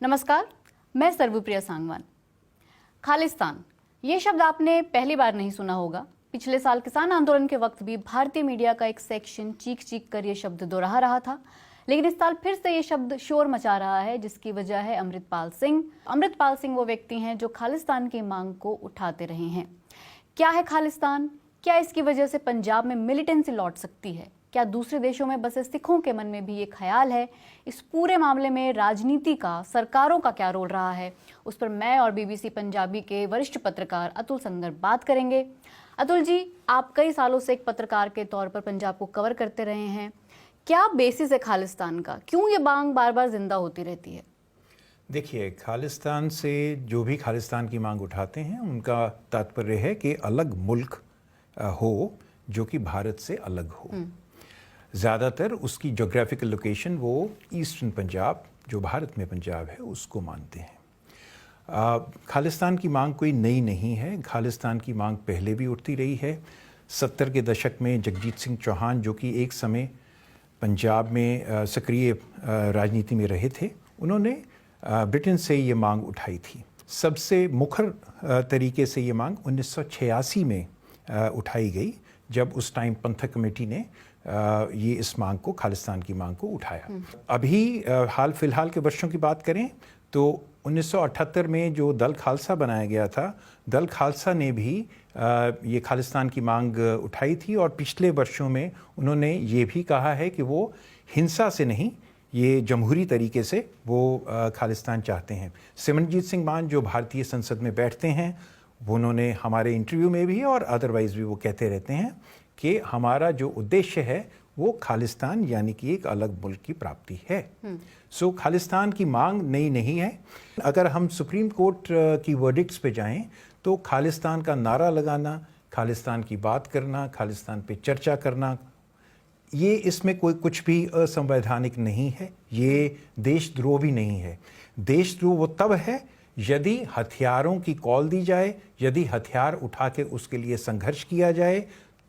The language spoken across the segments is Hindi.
नमस्कार, मैं सर्वप्रिया सांगवान। खालिस्तान, ये शब्द आपने पहली बार नहीं सुना होगा। पिछले साल किसान आंदोलन के वक्त भी भारतीय मीडिया का एक सेक्शन चीख चीख कर ये शब्द दोहरा रहा था, लेकिन इस साल फिर से ये शब्द शोर मचा रहा है, जिसकी वजह है अमृतपाल सिंह। अमृतपाल सिंह वो व्यक्ति हैं जो खालिस्तान की मांग को उठाते रहे हैं। क्या है खालिस्तान? क्या इसकी वजह से पंजाब में मिलिटेंसी लौट सकती है? क्या दूसरे देशों में बसे सिखों के मन में भी ये ख्याल है? इस पूरे मामले में राजनीति का, सरकारों का क्या रोल रहा है, उस पर मैं और बीबीसी पंजाबी के वरिष्ठ पत्रकार अतुल संगर बात करेंगे। अतुल जी, आप कई सालों से एक पत्रकार के तौर पर पंजाब को कवर करते रहे हैं। क्या बेसिस है खालिस्तान का? क्यों ये मांग बार बार जिंदा होती रहती है? देखिए, खालिस्तान से जो भी खालिस्तान की मांग उठाते हैं उनका तात्पर्य है कि अलग मुल्क हो जो कि भारत से अलग हो। ज़्यादातर उसकी जोग्राफिकल लोकेशन वो ईस्टर्न पंजाब, जो भारत में पंजाब है, उसको मानते हैं। खालिस्तान की मांग कोई नई नहीं है। खालिस्तान की मांग पहले भी उठती रही है। 70 के दशक में जगजीत सिंह चौहान, जो कि एक समय पंजाब में सक्रिय राजनीति में रहे थे, उन्होंने ब्रिटेन से ये मांग उठाई थी। सबसे मुखर तरीके से ये मांग 1986 में उठाई गई, जब उस टाइम पंथक कमेटी ने ये इस मांग को, खालिस्तान की मांग को उठाया। अभी हाल फिलहाल के वर्षों की बात करें तो 1978 में जो दल खालसा बनाया गया था, दल खालसा ने भी ये खालिस्तान की मांग उठाई थी, और पिछले वर्षों में उन्होंने ये भी कहा है कि वो हिंसा से नहीं, ये जमहूरी तरीके से वो खालिस्तान चाहते हैं। सिमरनजीत सिंह मान, जो भारतीय संसद में बैठते हैं, वो उन्होंने हमारे इंटरव्यू में भी और अदरवाइज भी वो कहते रहते हैं कि हमारा जो उद्देश्य है वो खालिस्तान यानी कि एक अलग मुल्क की प्राप्ति है। सो खालिस्तान की मांग नई नहीं है। अगर हम सुप्रीम कोर्ट की वर्डिक्ट्स पे जाएं तो खालिस्तान का नारा लगाना, खालिस्तान की बात करना, खालिस्तान पे चर्चा करना, ये इसमें कोई कुछ भी असंवैधानिक नहीं है। ये देशद्रोह भी नहीं है। देशद्रोह वो तब है यदि हथियारों की कॉल दी जाए, यदि हथियार उठा के उसके लिए संघर्ष किया जाए,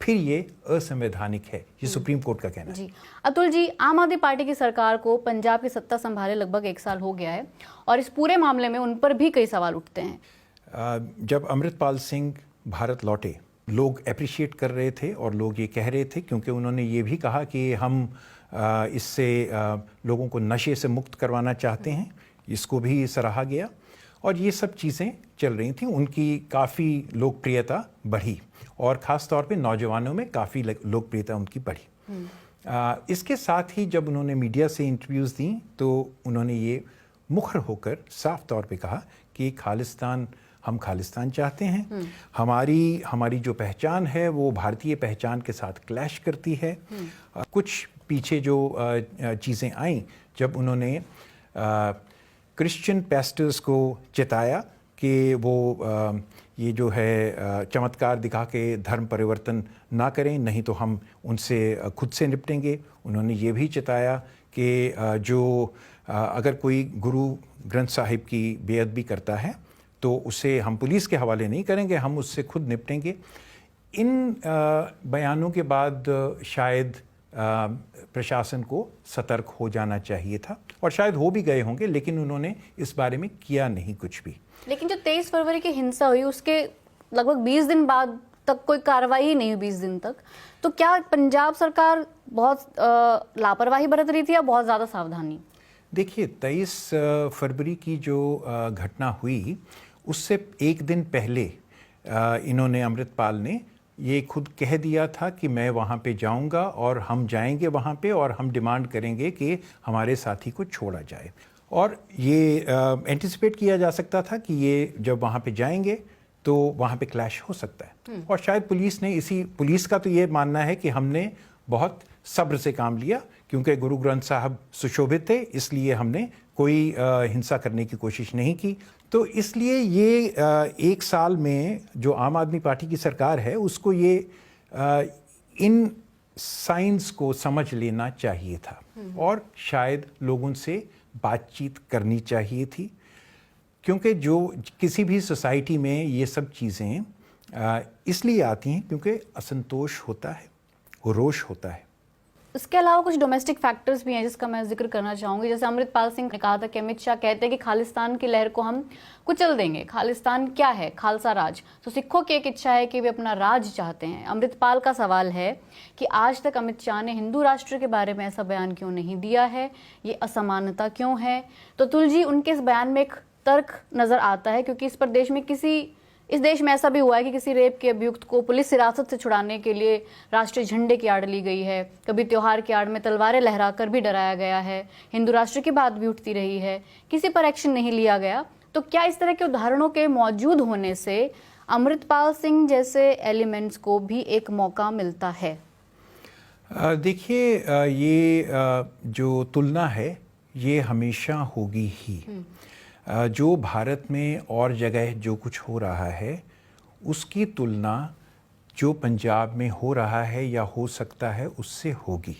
फिर ये असंवैधानिक है। ये सुप्रीम कोर्ट का कहना है। जी अतुल जी, आम आदमी पार्टी की सरकार को पंजाब की सत्ता संभाले लगभग 1 साल हो गया है, और इस पूरे मामले में उन पर भी कई सवाल उठते हैं। जब अमृतपाल सिंह भारत लौटे, लोग अप्रिशिएट कर रहे थे और लोग ये कह रहे थे, क्योंकि उन्होंने ये भी कहा कि हम इससे लोगों को नशे से मुक्त करवाना चाहते हैं। इसको भी सराहा गया और ये सब चीज़ें चल रही थी। उनकी काफ़ी लोकप्रियता बढ़ी और ख़ास तौर पे नौजवानों में काफ़ी लोकप्रियता उनकी बढ़ी। इसके साथ ही जब उन्होंने मीडिया से इंटरव्यूज़ दी तो उन्होंने ये मुखर होकर साफ तौर पे कहा कि खालिस्तान, हम खालिस्तान चाहते हैं। हमारी जो पहचान है वो भारतीय पहचान के साथ क्लैश करती है। कुछ पीछे जो चीज़ें आईं, जब उन्होंने क्रिश्चियन पेस्टर्स को चेताया कि वो ये जो है चमत्कार दिखा के धर्म परिवर्तन ना करें, नहीं तो हम उनसे खुद से निपटेंगे। उन्होंने ये भी चेताया कि जो अगर कोई गुरु ग्रंथ साहिब की बेअदबी करता है तो उसे हम पुलिस के हवाले नहीं करेंगे, हम उससे खुद निपटेंगे। इन बयानों के बाद शायद प्रशासन को सतर्क हो जाना चाहिए था, और शायद हो भी गए होंगे, लेकिन उन्होंने इस बारे में किया नहीं कुछ भी। लेकिन जो 23 फरवरी की हिंसा हुई उसके लगभग 20 दिन बाद तक कोई कार्रवाई ही नहीं हुई, 20 दिन तक। तो क्या पंजाब सरकार बहुत लापरवाही बरत रही थी या बहुत ज़्यादा सावधानी? देखिए, 23 फरवरी की जो घटना हुई उससे एक दिन पहले इन्होंने, अमृतपाल ने ये खुद कह दिया था कि मैं वहाँ पे जाऊँगा और हम जाएंगे वहाँ पे और हम डिमांड करेंगे कि हमारे साथी को छोड़ा जाए। और ये एंटिसिपेट किया जा सकता था कि ये जब वहाँ पे जाएंगे तो वहाँ पे क्लैश हो सकता है। और शायद पुलिस का तो ये मानना है कि हमने बहुत सब्र से काम लिया, क्योंकि गुरु ग्रंथ साहब सुशोभित थे, इसलिए हमने कोई हिंसा करने की कोशिश नहीं की। तो इसलिए ये 1 साल में जो आम आदमी पार्टी की सरकार है उसको ये इन साइंस को समझ लेना चाहिए था और शायद लोगों से बातचीत करनी चाहिए थी, क्योंकि जो किसी भी सोसाइटी में ये सब चीज़ें इसलिए आती हैं क्योंकि असंतोष होता है, रोष होता है। इसके अलावा कुछ डोमेस्टिक फैक्टर्स भी हैं जिसका मैं जिक्र करना चाहूंगी। जैसे अमृतपाल सिंह ने कहा था कि अमित शाह कहते हैं कि खालिस्तान की लहर को हम कुचल देंगे। खालिस्तान क्या है? खालसा राज। तो सिखों की एक इच्छा है कि वे अपना राज चाहते हैं। अमृतपाल का सवाल है कि आज तक अमित शाह ने हिंदू राष्ट्र के बारे में ऐसा बयान क्यों नहीं दिया है, ये असमानता क्यों है? तो तुल जी, उनके इस बयान में एक तर्क नजर आता है, क्योंकि इस देश में ऐसा भी हुआ है कि किसी रेप के अभियुक्त को पुलिस हिरासत से छुड़ाने के लिए राष्ट्रीय झंडे की आड़ ली गई है, कभी त्योहार की आड़ में तलवारें लहराकर भी डराया गया है, हिंदू राष्ट्र की बात भी उठती रही है, किसी पर एक्शन नहीं लिया गया। तो क्या इस तरह के उदाहरणों के मौजूद होने से अमृतपाल सिंह जैसे एलिमेंट्स को भी एक मौका मिलता है? देखिए, ये जो तुलना है ये हमेशा होगी ही। जो भारत में और जगह जो कुछ हो रहा है उसकी तुलना जो पंजाब में हो रहा है या हो सकता है उससे होगी।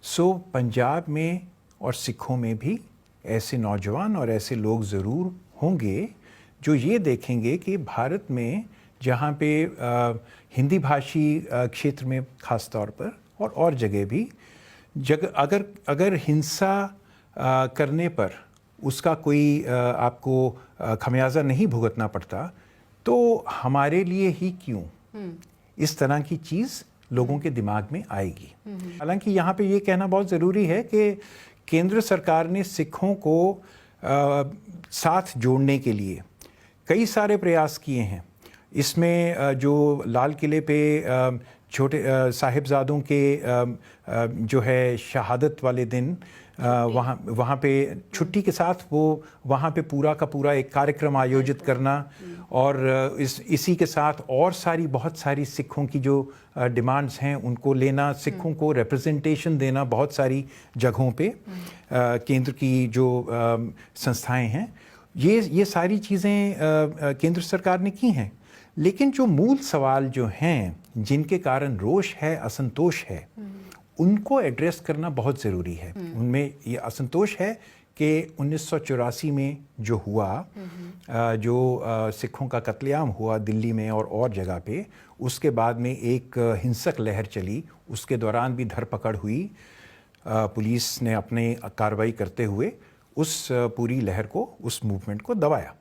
सो पंजाब में और सिखों में भी ऐसे नौजवान और ऐसे लोग ज़रूर होंगे जो ये देखेंगे कि भारत में जहाँ पे हिंदी भाषी क्षेत्र में ख़ास तौर पर और जगह भी अगर हिंसा करने पर उसका कोई आपको खमियाजा नहीं भुगतना पड़ता तो हमारे लिए ही क्यों इस तरह की चीज़ लोगों के दिमाग में आएगी। हालांकि यहाँ पे ये कहना बहुत ज़रूरी है कि केंद्र सरकार ने सिखों को साथ जोड़ने के लिए कई सारे प्रयास किए हैं। इसमें जो लाल किले पे छोटे साहिबजादों के जो है शहादत वाले दिन वहाँ पे छुट्टी के साथ वो वहाँ पे पूरा का पूरा एक कार्यक्रम आयोजित करना और इसी के साथ और बहुत सारी सिखों की जो डिमांड्स हैं उनको लेना, सिखों को रिप्रेजेंटेशन देना बहुत सारी जगहों पे केंद्र की जो संस्थाएं हैं, ये सारी चीज़ें केंद्र सरकार ने की हैं। लेकिन जो मूल सवाल जो हैं जिनके कारण रोष है, असंतोष है, उनको एड्रेस करना बहुत ज़रूरी है। उनमें ये असंतोष है कि 1984 में जो हुआ, जो सिखों का कत्लेआम हुआ दिल्ली में और जगह पे, उसके बाद में एक हिंसक लहर चली, उसके दौरान भी धरपकड़ हुई, पुलिस ने अपने कार्रवाई करते हुए उस पूरी लहर को, उस मूवमेंट को दबाया।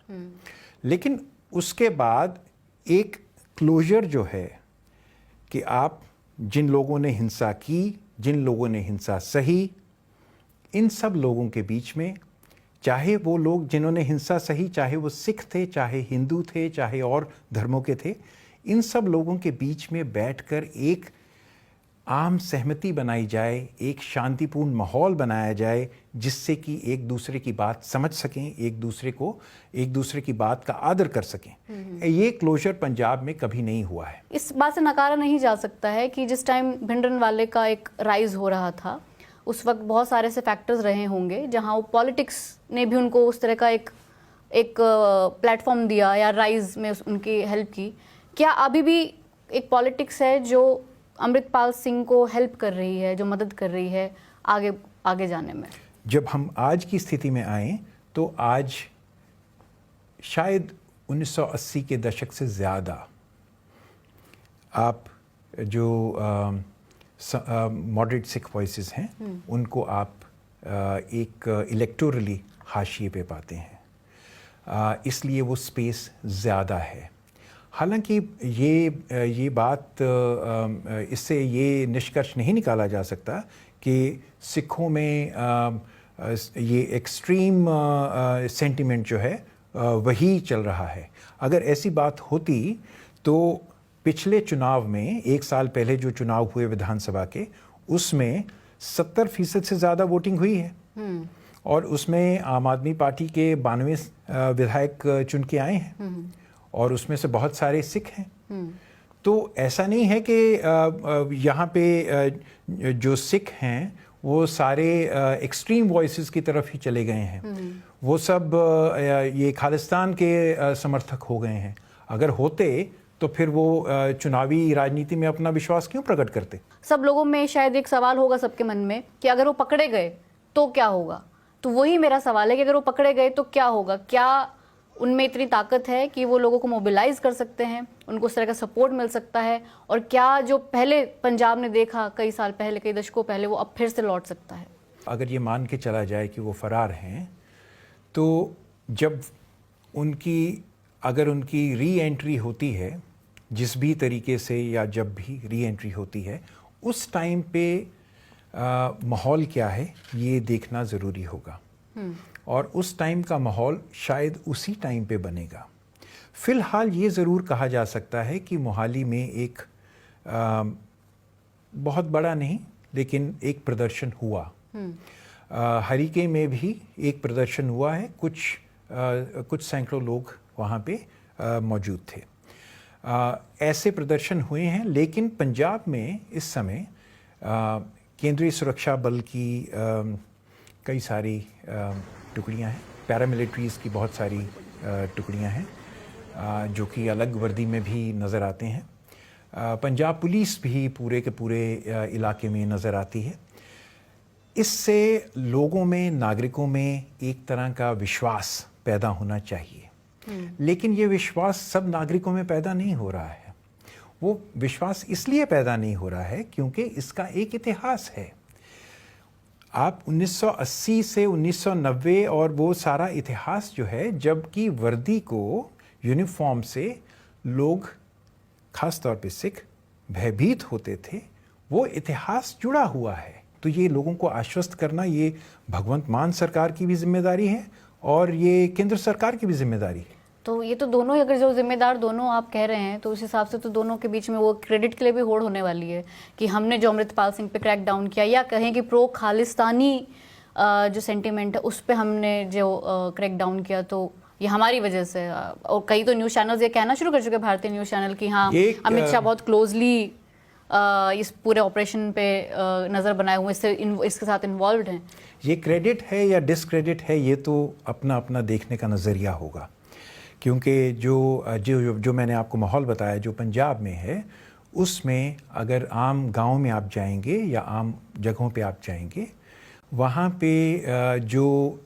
लेकिन उसके बाद एक क्लोजर जो है कि आप जिन लोगों ने हिंसा की, जिन लोगों ने हिंसा सही, इन सब लोगों के बीच में, चाहे वो लोग जिन्होंने हिंसा सही, चाहे वो सिख थे, चाहे हिंदू थे, चाहे और धर्मों के थे, इन सब लोगों के बीच में बैठकर एक आम सहमति बनाई जाए, एक शांतिपूर्ण माहौल बनाया जाए जिससे कि एक दूसरे की बात समझ सकें, एक दूसरे की बात का आदर कर सकें। ये क्लोजर पंजाब में कभी नहीं हुआ है। इस बात से नकारा नहीं जा सकता है कि जिस टाइम भिंडरनवाले का एक राइज हो रहा था उस वक्त बहुत सारे ऐसे फैक्टर्स रहे होंगे जहां वो पॉलिटिक्स ने भी उनको उस तरह का एक प्लेटफॉर्म दिया या राइज में उनकी हेल्प की। क्या अभी भी एक पॉलिटिक्स है जो अमृतपाल सिंह को हेल्प कर रही है, जो मदद कर रही है आगे जाने में? जब हम आज की स्थिति में आए तो आज शायद 1980 के दशक से ज़्यादा आप जो मॉडरेट सिख वॉइसेस हैं उनको आप एक इलेक्टोरली हाशिए पे पाते हैं, इसलिए वो स्पेस ज़्यादा है। हालांकि ये बात इससे ये निष्कर्ष नहीं निकाला जा सकता कि सिखों में ये एक्सट्रीम सेंटिमेंट जो है वही चल रहा है। अगर ऐसी बात होती तो पिछले चुनाव में, एक साल पहले जो चुनाव हुए विधानसभा के, उसमें 70% से ज़्यादा वोटिंग हुई है और उसमें आम आदमी पार्टी के 92 विधायक चुन के आए हैं और उसमें से बहुत सारे सिख हैं। तो ऐसा नहीं है कि यहाँ पे जो सिख हैं वो सारे एक्सट्रीम वॉइसेस की तरफ ही चले गए हैं, वो सब ये खालिस्तान के समर्थक हो गए हैं। अगर होते तो फिर वो चुनावी राजनीति में अपना विश्वास क्यों प्रकट करते? सब लोगों में शायद एक सवाल होगा सबके मन में कि अगर वो पकड़े गए तो क्या होगा। तो वही मेरा सवाल है कि अगर वो पकड़े गए तो क्या होगा? क्या उनमें इतनी ताकत है कि वो लोगों को मोबिलाइज कर सकते हैं, उनको उस तरह का सपोर्ट मिल सकता है, और क्या जो पहले पंजाब ने देखा कई साल पहले, कई दशकों पहले, वो अब फिर से लौट सकता है? अगर ये मान के चला जाए कि वो फरार हैं, तो जब अगर उनकी री एंट्री होती है जिस भी तरीके से, या जब भी री एंट्री होती है, उस टाइम पे माहौल क्या है ये देखना ज़रूरी होगा। और उस टाइम का माहौल शायद उसी टाइम पे बनेगा। फ़िलहाल ये ज़रूर कहा जा सकता है कि मोहाली में एक बहुत बड़ा नहीं लेकिन एक प्रदर्शन हुआ। हरीके में भी एक प्रदर्शन हुआ है, कुछ सैकड़ों लोग वहाँ पे मौजूद थे। ऐसे प्रदर्शन हुए हैं, लेकिन पंजाब में इस समय केंद्रीय सुरक्षा बल की कई सारी टुकड़ियाँ हैं, पैरामिलिट्रीज़ की बहुत सारी टुकड़ियाँ हैं जो कि अलग वर्दी में भी नज़र आते हैं। पंजाब पुलिस भी पूरे के पूरे इलाके में नज़र आती है। इससे लोगों में, नागरिकों में एक तरह का विश्वास पैदा होना चाहिए। लेकिन ये विश्वास सब नागरिकों में पैदा नहीं हो रहा है। वो विश्वास इसलिए पैदा नहीं हो रहा है क्योंकि इसका एक इतिहास है। आप 1980 से 1990 और वो सारा इतिहास जो है, जबकि वर्दी को, यूनिफॉर्म से लोग, खास तौर पे सिख, भयभीत होते थे, वो इतिहास जुड़ा हुआ है। तो ये लोगों को आश्वस्त करना, ये भगवंत मान सरकार की भी जिम्मेदारी है और ये केंद्र सरकार की भी जिम्मेदारी है। तो ये तो दोनों ही, अगर जो जिम्मेदार दोनों आप कह रहे हैं, तो उस हिसाब से तो दोनों के बीच में वो क्रेडिट के लिए भी होड़ होने वाली है कि हमने जो अमृतपाल सिंह पे क्रैक डाउन किया, या कहें कि प्रो खालिस्तानी जो सेंटिमेंट है उस पर हमने जो क्रैक डाउन किया, तो ये हमारी वजह से। और कई तो न्यूज़ चैनल्स ये कहना शुरू कर चुके हैं, भारतीय न्यूज़ चैनल, कि हाँ अमित शाह बहुत क्लोजली इस पूरे ऑपरेशन पे नज़र बनाए हुए, इसके साथ इन्वॉल्व हैं। ये क्रेडिट है या डिसक्रेडिट है, ये तो अपना अपना देखने का नज़रिया होगा। क्योंकि जो मैंने आपको माहौल बताया जो पंजाब में है, उसमें अगर आम गांव में आप जाएंगे या आम जगहों पे आप जाएंगे, वहाँ पे जो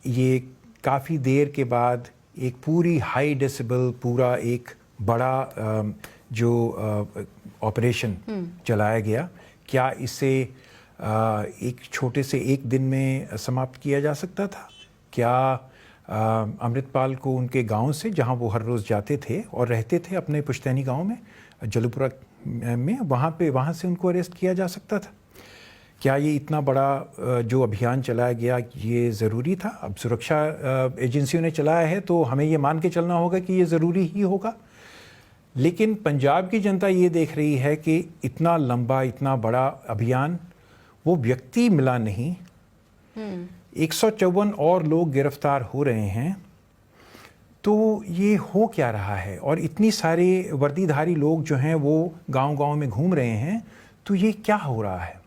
ये काफ़ी देर के बाद एक पूरी हाई डेसिबल, पूरा एक बड़ा जो ऑपरेशन चलाया गया, क्या इसे एक छोटे से एक दिन में समाप्त किया जा सकता था? क्या अमृतपाल को उनके गांव से, जहां वो हर रोज़ जाते थे और रहते थे अपने पुश्तैनी गांव में, जलूपुरा में, वहाँ से उनको अरेस्ट किया जा सकता था? क्या ये इतना बड़ा जो अभियान चलाया गया, ये ज़रूरी था? अब सुरक्षा एजेंसियों ने चलाया है तो हमें ये मान के चलना होगा कि ये ज़रूरी ही होगा। लेकिन पंजाब की जनता ये देख रही है कि इतना लंबा, इतना बड़ा अभियान, वो व्यक्ति मिला नहीं, 154 और लोग गिरफ्तार हो रहे हैं, तो ये हो क्या रहा है? और इतनी सारे वर्दीधारी लोग जो हैं वो गांव-गांव में घूम रहे हैं, तो ये क्या हो रहा है?